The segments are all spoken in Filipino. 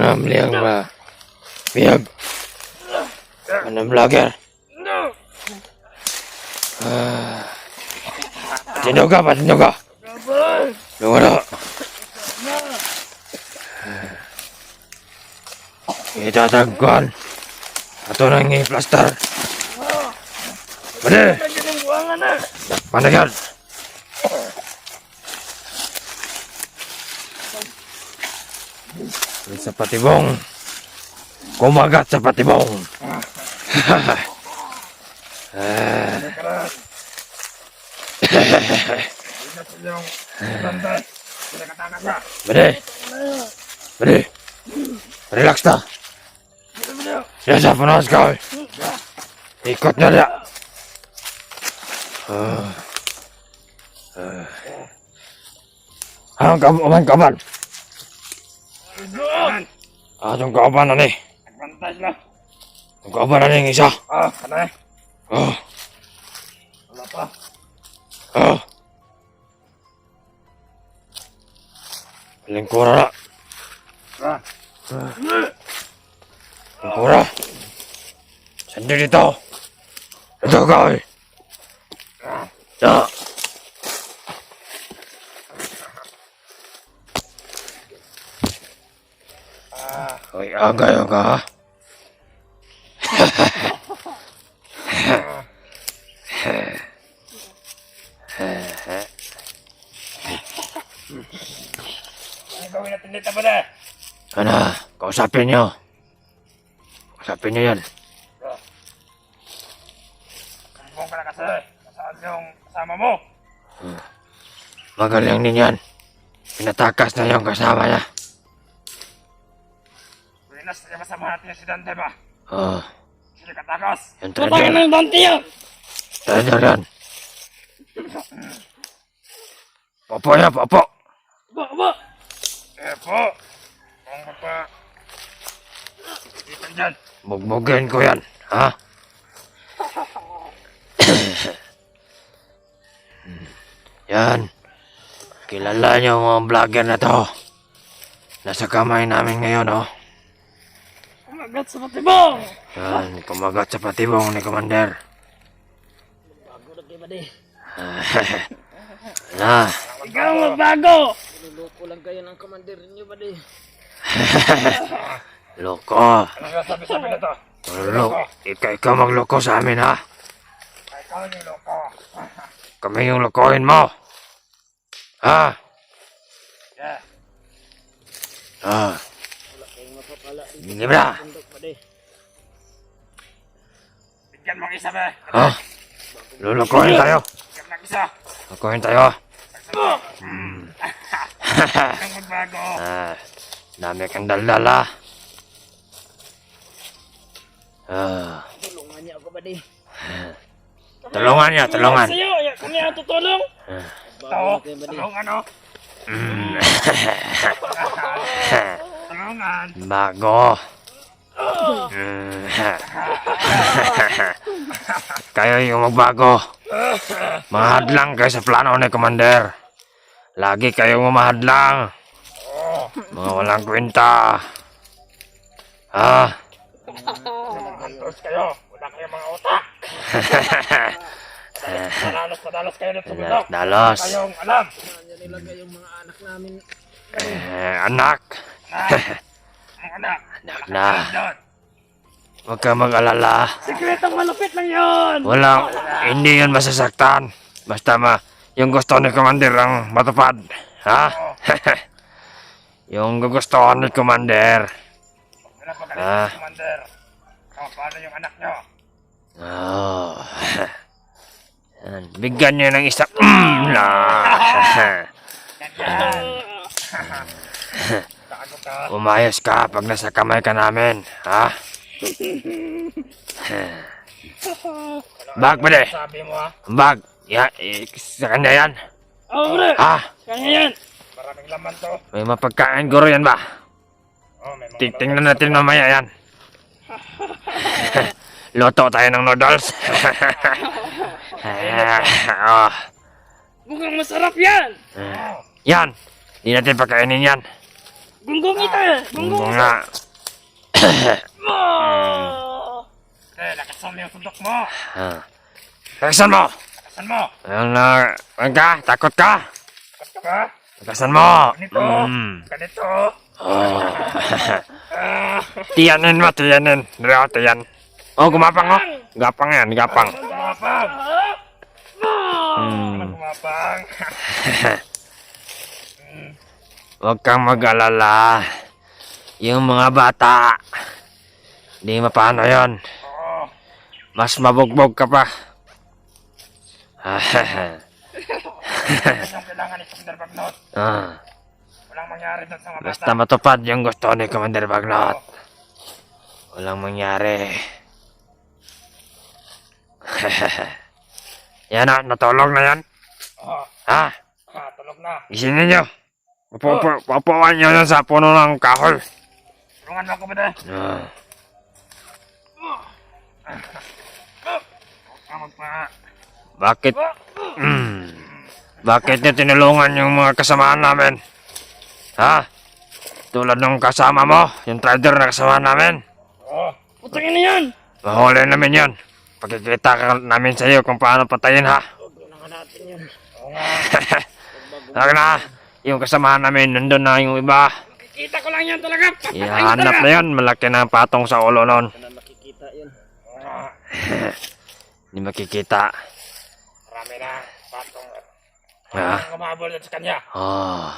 Liang ba? Biyag. Anong vlogger? Patino ka. Lumano. Itatagkuhan. Ato nang i-plaster. Pwede. Panagal. Sa patibong. Kumagat sa patibong. Bade. Relax na. Siya panas ka. Ikot na dia. Ang kaban. Atong kaban na ni. Ang kaban na ni ang isa. Kanay. Wala pa. Lingkura na. Lingkura. Sandi dito. Ito ka eh. Hoy, agayo ka ha? Ano gawin natin dito ba na? Kausapin nyo. Kausapin nyo yan. Kung ka na kasi, saan yung kasama mo? Magaling din yan. Pinatakas na yung kasama niya. Pinas na masama natin yung si Dante ba? Sila katakas. Yung trader. yung Dante yan? Trader yan. Popo yan, popo. Ba? Po. Kung pa. Ikan dyan. Bugbugin ko yan, ha? Yan. Kilala niyo mga vlogger na to. Nasa kamay namin ngayon, oh. Kumagat sa patibong. Yan, kumagat sa patibong ni Commander. Bago na kayo ba di? Na. Ikaw ang magbago. Niloloko lang kayo ng commander niyo ba di? Loko. Ano sabi na to? Ikaw magloko sa amin, ha? Ikaw yung loko. Kami yung lokohin mo. Ha? Yeah. Wala kayong mapapala. Libra. Bundok ba di? Bigyan mo ang isa ba? Ha? Lulukohin tayo. Bigyan mo ang isa. Lokohin tayo. Ang magbago. Dami kang daldala. Tulungan niya ako ba di? Tulungan niya, tulungan. Sa'yo, kami ang tutulong. Bago na kayo ba di? Tulungan o. Tulungan. Bago. Kayo yung magbago. Mahadlang kayo sa plano ni Commander. Lagi kayong mamahadlang. Mga walang kwenta. Antos kayo. Wala kayong mga utak. Padalos kayo dito sa bundok. Dalos. Kayong alam. Saan niya nilagay yung mga anak namin? Anak. Ang anak. Anak na. Huwag ka mag-alala. Sikretong malupit lang yun. Hindi yun masasaktan. Basta yung gusto ni Commander ang matupad. Ha? Yung gugustuhan ni Commander. Pinapagalit si Commander. Paano yung anak nyo? Yan. Bigyan niyo ng isa. Na. Umayos ka pag nasa kamay ka namin. Ha? Bag ba de? Sabi mo ha? Bag. Sa kanya yan. Oo, bre. Ha? Kanya yan. Maraming laman to. May mapagkain guro yan ba? May mga Tingnan natin mamaya yan. Loto tayo ng noodles. Mukhang masarap yan. Yan. Hindi natin pakainin yan. Gunggong kita! Gunggong nga. Lakasan mo yung sundok mo. Lakasan mo! Lakasan mo. Ayun na, ano ka? Takot ka? Takot ka ba? Lakasan mo! Ganito. Ganito. Tiyanin mo, tiyanin. Dito ako, tiyan. Oh, gumapang oh. Gapang yan, gapang. Gumapang. Gumapang. Huwag kang mag-alala. Yung mga bata, di mapano yon. Oo. Mas mabugbog ka pa. Yan yung kailangan ni Commander Bagnot. Walang mangyari doon sa mga bata. Basta matupad yung gusto ni Commander Bagnot. Walang mangyari. Yan na, natulog na yan. Oo. Ha? Tulog na. Gisingin nyo. Papuan nyo yan sa puno ng kahoy. Tulungan mo ako ba de? Bakit? Bakit nyo tinulungan yung mga kasamaan namin? Ha? Tulad ng kasama mo, yung trader na kasama namin. Oo. Putangin na yan! Mahuli namin yan. Pagkikita ka namin sa iyo kung paano patayin ha. Kailangan natin yun. Oo nga. Saka na, yung kasama namin, nandun na yung iba. Kita ko lang yan talaga! Ihanap na yan, malaki na patong sa ulo nun. Na makikita yun. Oo nga. Hindi makikita. Marami na. Patong. Ha? Ang kumabol dyan sa kanya. Oh.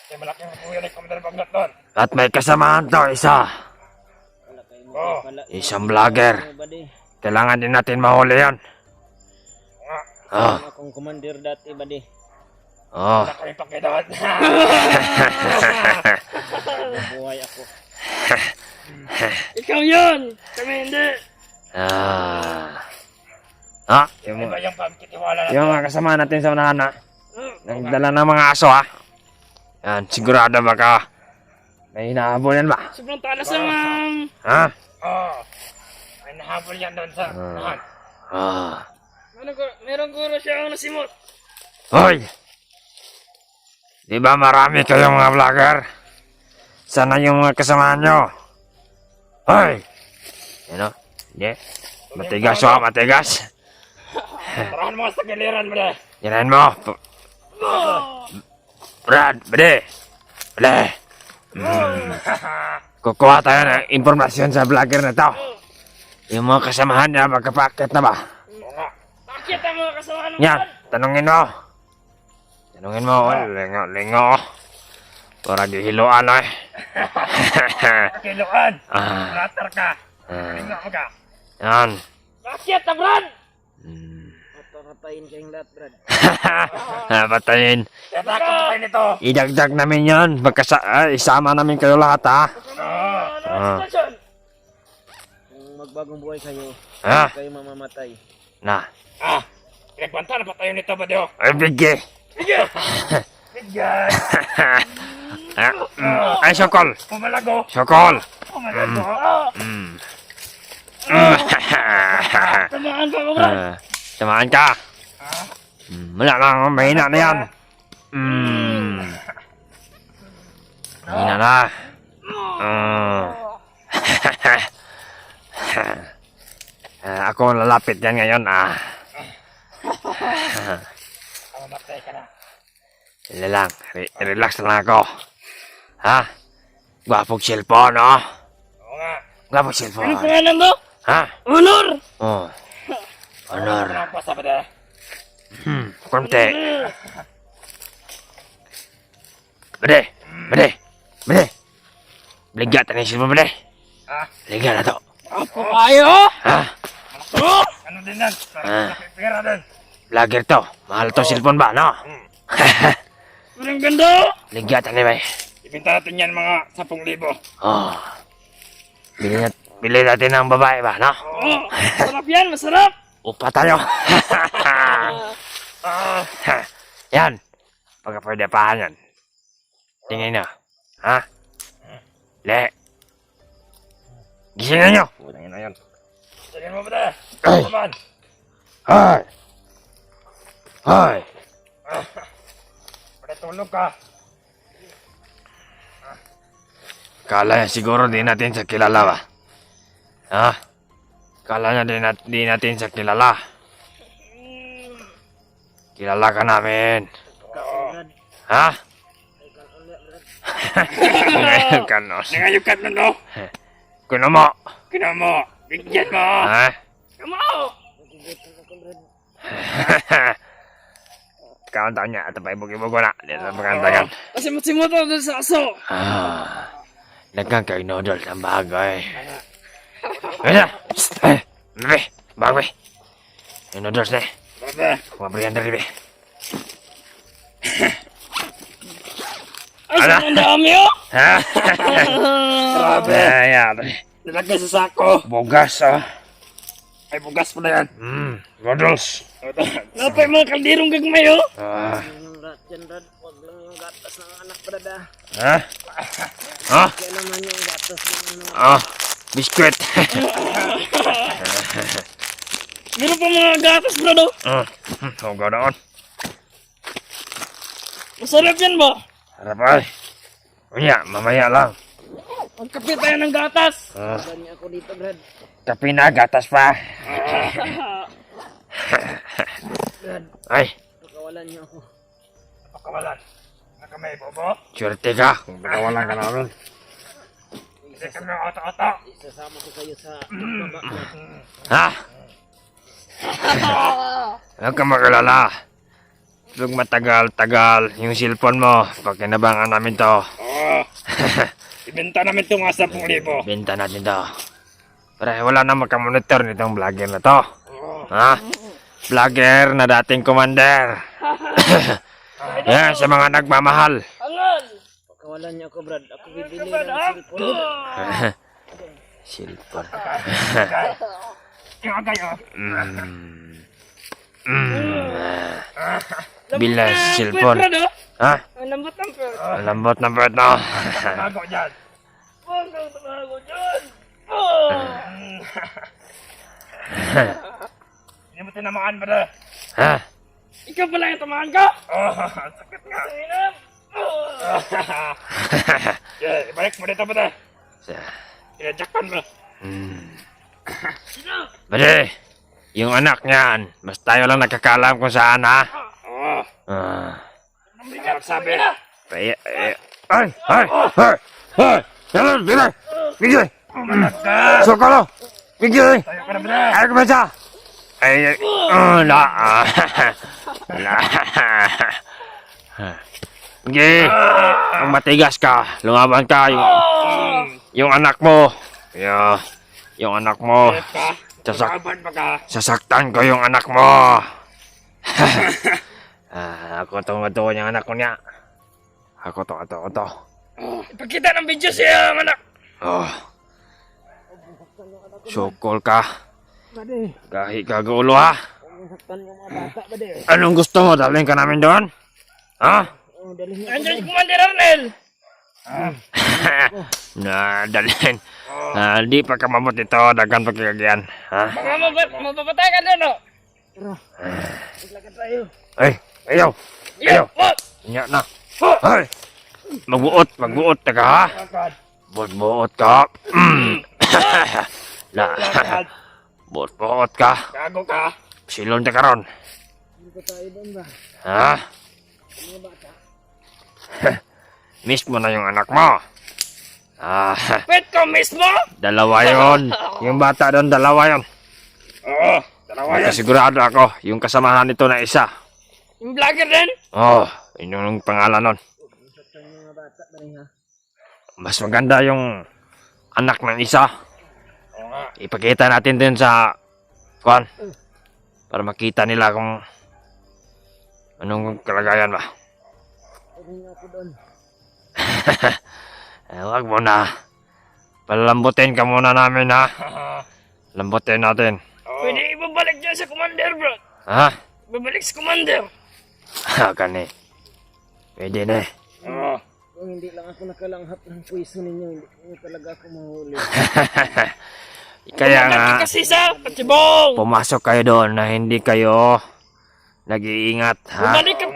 May malaking buya ni Commander Bagnot doon. At may kasamahan to, isa. Wala kayo mo Oo. pala. Isang vlogger. Buddy. Kailangan din natin mahuli yan. Oo nga. Oh. Akong commander dati, buddy. Oh. Wala kami pakidaan. Buhay ako. Ikaw yun! Kami hindi! Yung, Iba yung pagkitiwala na. yung mga kasama natin sa unahan ha. Nagdala ng mga aso ha. Yan, sigurado baka may hinahabol yan ba? Sobrang talas naman! Ha? Oo. May nahabol yan doon sa lahat. Meron guro siya ang nasimot. Hoy! Di ba marami kayong mga vlogger? Sana yung mga kasamahan nyo. Hoy! Yan o. Hindi. Matigas o, matigas. Tarahan mo sa giliran mo de. Yanahin mo. Brad, bade. Bade. Kukuha tayo ng informasyon sa vlogger na to. Yung mga kasamahan niya, magkapakit na ba? Oo nga. Bakit ang mga kasamahan ng Yan, tanungin mo. Tanungin mo, lingo. Para gihiluan eh. Kiluan. Ah. Latar ka. Tingnan mo ka. Yan. Bakit ang Brad? Papatayin kayong lahat, Brad. Patayin. Kaya takot pa tayo nito. Idagdag namin yan. Isama namin kayo lahat ha. Ano ang sitwasyon? Kung magbagong buhay kayo, Ha? hindi kayo mamamatay. Na. Pinagbanta na pa tayo nito ba diyo? Ay, bigye. Bigyan. Ay, sokol. Pumalago. Sokol. Pumalago. Tamaan pa ko, Brad! Samahan ka. Wala lang, mahina na yan. Mahina na. Ako lalapit yan ngayon Mamatay ka na. Sila lang, relax lang ako. Ha? Gwapong cellphone, oh. Oo nga. Gwapong Ano cellphone. pangalan mo? Ha? Honor! Oh. Honor. Ano pa sa ba de? Konti. Bade. Bligyan tayo ng cellphone, bade. Bligyan na to. Apo kayo! Ha? Ano din yan? Pera din. Vlogger to. Mahal to cellphone ba, no? Parang ganda! Bligyan tayo, bay. Ibinta natin yan mga 10,000. Oh. Bili natin ng babae ba, no? Oh, masarap yan, masarap! Upa tayo. Yan. Pagka pwede pahan yan. Tingin nyo. Ha? Le. Gisingin nyo. Putangin na yan. Tingin mo ba de? Naman. Hoy. Hoy. Pwede tulog ka. Kala niya siguro di natin siya kilala ba? Ha? Kala niya di natin siya kilala. Kilala ka namin. Brad. Ha? Ay, kaon ulit, Brad. Ngayon ka no. Nangayukat na no. Kuno mo. Kina mo. Bigyan mo. Ha? Come on! Nagugutom ako, Brad. Kanta niya at pa ibugi-bugo na. Dito makantagan. Kasi masimot ako dun sa aso. Dagang kay noodles ang bagay. Ayan! Bebe! Bagay! Yung noodles na eh. Baba. Kumabrihan na rin eh. Ay, Ala? ang dami oh! Ha? Grabe. Ayan. Nilagay sa sako. Bugas ah. Ay, bugas mo na yan. Noodles. Napay mga kaldirong gagmay oh! Yung rat dyan, Brad. Huwag lang yung gatas ng anak, Brad, ah. Ha? Ha? Kaya naman yung gatas ng ano. Biskuit. Meron pa mga gatas bro do. Oh, ganoon. Masarap yan ba? Harap ay. Unya, mamaya lang. Magkapit tayo ng gatas. Ganyan ako dito, Brad. Kape na, gatas pa. Brad, Ay, pakawalan niyo ako. Pakawalan. Nakamay bobo. surte ka. Kung nakawalan ka namin. Hindi kami oto-oto. Isasama ko kayo sa baba, Brad. Ha? Huwag ka magalala. Huwag matagal-tagal yung cellphone mo. Pag kinabangan namin to, Oo. Ibenta namin ito nga 10,000. benta natin to. Para wala na makamonitor nitong vlogger na to. Ha? Vlogger na dating commander. Yan, sa mga nagmamahal. Angal! Pakawalan niyo ako, Brad. Ako bibili Brad, ng ah? cellphone. Cellphone. Yung agay oh. Bila Lambot na cellphone. puwet, Brad, oh. Ha? Ang lambot ng puwet. Ang lambot na bird no. Bago dyan. Huwag kang tumago dyan. Oh! Hindi mo tinamaan ba na? Ha? Ikaw pala yung tamaan ko? Oh, sakit nga. Sinap! Oh! Yeah, ibalik mo dito ba na? Sa- Inajakpan mo. Sinap! Bade, yung anak niyan, mas tayo lang nakakalam kung saan ha. Oo. Mabigat, Sabi. sabi na! Ay, ay, ay, ay, jalan, jalan, bigay, sokolo, bigay, Tayo ka na ba na? ay, kumasa, ay, Sige, ang matigas ka, lumaban ka, yung anak mo, yung anak mo, Ka? sasak, Kaban pa ka? sasaktan ko yung anak mo. Ako to yung anak ko niya. Ako to. Ipagkita ng video siya, anak! Oh. Sukol ka. Bade, Gahi ka gulo ha. umusaktan yung mga bata, Bade. Anong gusto mo? Dalhin ka namin doon? Ha? Oh, dalhin niyo. Andiyan si Commander Arnel! Dalhin. Di pa ka mabot ito. Dagan pagkagyan. Ha? Baka mapapatay ka doon, oh! Maglakad tayo. Ay, ayaw. Yo! What? Nya na. Ay. Magbuot ka ha. Agad. Buot ka. Agad. Buot ka. Gago ka. Silon ka karon. Hindi ko tayo doon ba? Ha? Mga bata. Miss mo na yung anak mo. Pet ko mismo? Dalawa yon. Yung bata doon, dalawa yon. Oo. Dalawa yan. Sigurado ako, yung kasamahan nito na isa. Yung vlogger din? Oh, yun yung pangalan nun. Umusaktan yung mga bata, Bade, ha? Mas maganda yung anak ng isa. Oo nga. Ipakita natin din sa kwan. Para makita nila kung anong kalagayan ba. Dalhin niyo ako doon. Wag mo na. Palambutin ka muna namin ha. Lambutin natin. Pwede ibabalik dyan sa Commander, bro. Ha? Ibabalik sa Commander. Kani. Pwede na eh. Oo. Kung hindi lang ako nakalanghap ng puwiso ninyo, hindi niyo talaga ako mahuli. Kaya nga, Kasi sa Patibong! pumasok kayo doon na hindi kayo nag-iingat ha. Bumalik ka!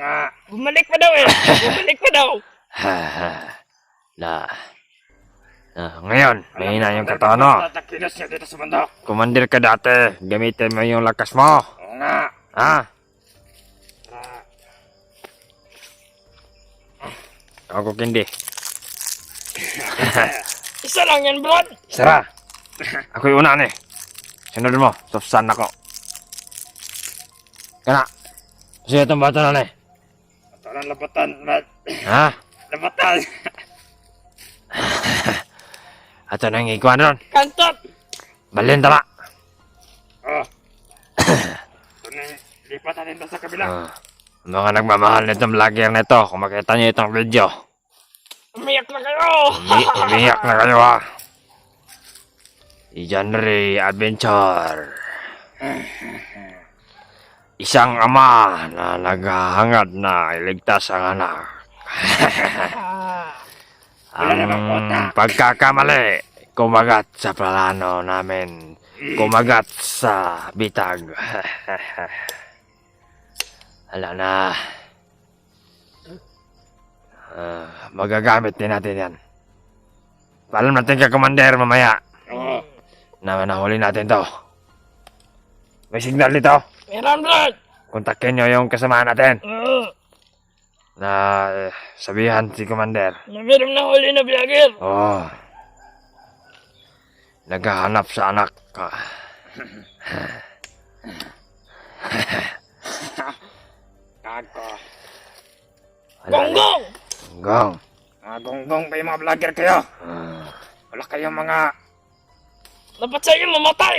Bumalik pa daw eh! Bumalik pa daw! La. Ngayon, mahina yung katawan mo. Tatakilos niya dito sa bundok. Commander ka dati. Gamitin mo yung lakas mo. Oo nga. Ha? Ako kindi. Isa lang yan, Brad. Sara. Ako yung una ni. Sunod mo. Sufsan ako. Kana. Siya itong bata na ni. Ito labatan, Brad. Ha? Labatan. Ato nang ikuan ron. Kantot. Balin tama. Oh. Ito na, lipat natin doon sa kabila. Mga nagmamahal nitong vlogger nito. Kung makita niyo itong video. Umiyak na kayo. Umiyak na kayo ha. Genre Adventure. Isang ama na naghahangad na iligtas ang anak. Ang pagkakamali, kumagat sa plano namin. Kumagat sa bitag. Ala na. Magagamit din natin yan. Paalam natin ka, Commander, mamaya. Oo. Na nahuli natin to. May signal dito. Meron, Brad. Kontakin nyo yung kasama natin. Oo. Sabihan si Commander. Na meron na huli na vlogger. Oh. Naghahanap sa anak ka. Ako. Gonggong. Gong. Mga gonggong pa yung mga vlogger kayo. Wala kayong mga Dapat sa'yo mamatay.